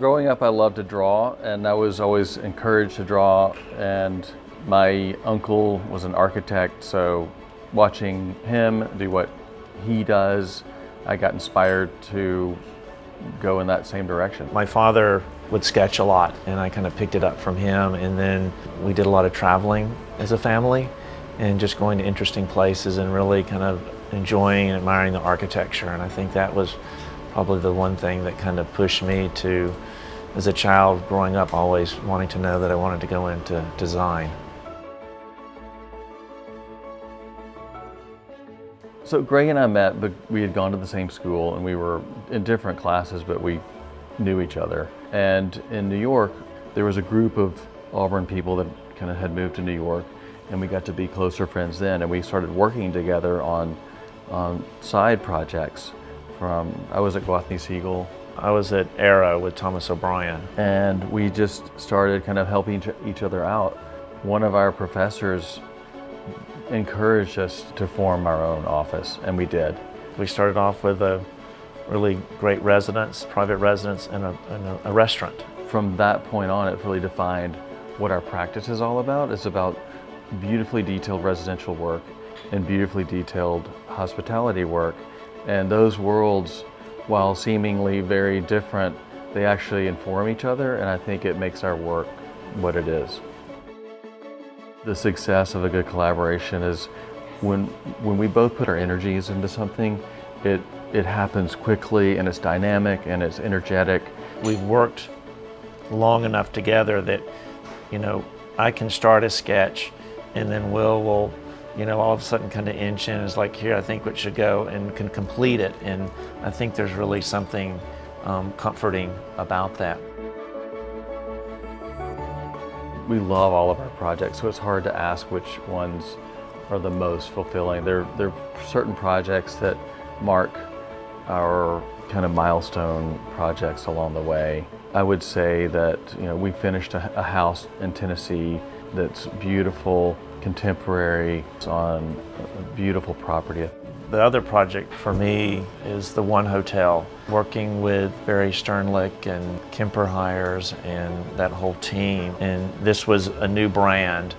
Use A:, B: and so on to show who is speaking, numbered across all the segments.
A: Growing up, I loved to draw, and I was always encouraged to draw, and my uncle was an architect, so watching him do what he does, I got inspired to go in that same direction.
B: My father would sketch a lot, and I kind of picked it up from him, and then we did a lot of traveling as a family and just going to interesting places and really kind of enjoying and admiring the architecture. And I think that was probably the one thing that kind of pushed me to, as a child growing up, always wanting to know that I wanted to go into design.
A: So Greg and I met, but we had gone to the same school and we were in different classes, but we knew each other. And in New York, there was a group of Auburn people that kind of had moved to New York, and we got to be closer friends then, and we started working together on side projects. I was at Gwathmey Siegel.
B: I was at Arrow with Thomas O'Brien.
A: And we just started kind of helping each other out. One of our professors encouraged us to form our own office, and we did.
B: We started off with a really great residence, private residence, and a restaurant.
A: From that point on, it really defined what our practice is all about. It's about beautifully detailed residential work and beautifully detailed hospitality work. And those worlds, while seemingly very different, they actually inform each other, and I think it makes our work what it is. The success of a good collaboration is when we both put our energies into something, it happens quickly, and it's dynamic and it's energetic.
B: We've worked long enough together that, I can start a sketch, and then Will will all of a sudden kind of inch in and is like, here, I think it should go, and can complete it. And I think there's really something comforting about that.
A: We love all of our projects, so it's hard to ask which ones are the most fulfilling. There are certain projects that mark our kind of milestone projects along the way. I would say that we finished a house in Tennessee that's beautiful, contemporary, it's on a beautiful property.
B: The other project for me is the One Hotel, working with Barry Sternlick and Kemper Hires and that whole team. And this was a new brand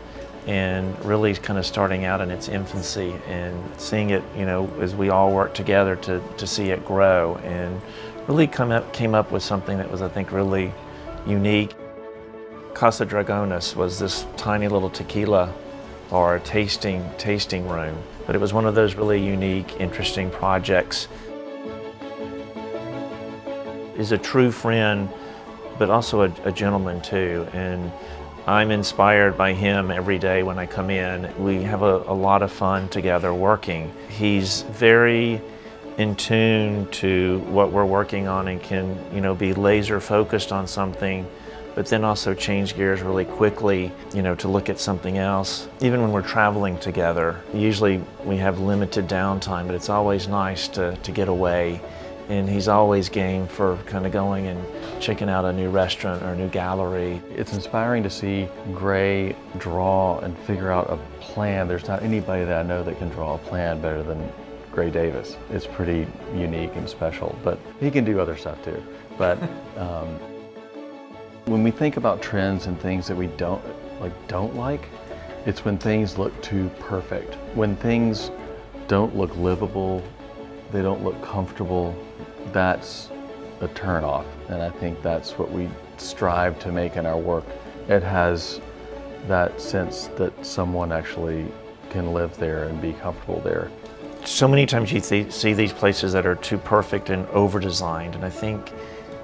B: and really kind of starting out in its infancy, and seeing it, as we all worked together to see it grow, and really came up with something that was, I think, really unique. Casa Dragones was this tiny little tequila bar, tasting room, but it was one of those really unique, interesting projects. He's a true friend, but also a gentleman too, and I'm inspired by him every day when I come in. We have a lot of fun together working. He's very in tune to what we're working on and can, be laser focused on something, but then also change gears really quickly, to look at something else. Even when we're traveling together, usually we have limited downtime, but it's always nice to get away. And he's always game for kind of going and checking out a new restaurant or a new gallery.
A: It's inspiring to see Gray draw and figure out a plan. There's not anybody that I know that can draw a plan better than Meyer Davis. It's pretty unique and special, but he can do other stuff too. But when we think about trends and things that we don't like, it's when things look too perfect. When things don't look livable, they don't look comfortable, that's a turn-off. And I think that's what we strive to make in our work. It has that sense that someone actually can live there and be comfortable there.
B: So many times you see these places that are too perfect and over-designed, and I think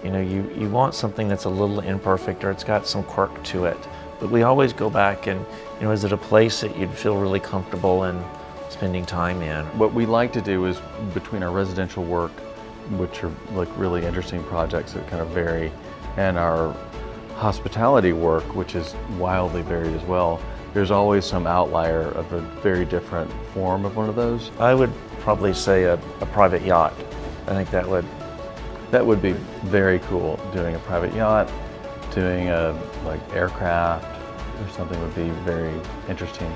B: you want something that's a little imperfect, or it's got some quirk to it. But we always go back and, is it a place that you'd feel really comfortable in spending time in?
A: What we like to do is, between our residential work, which are like really interesting projects that kind of vary, and our hospitality work, which is wildly varied as well, there's always some outlier of a very different form of one of those.
B: I would probably say a private yacht. I think that would
A: be very cool. Doing a private yacht, doing a aircraft or something would be very interesting.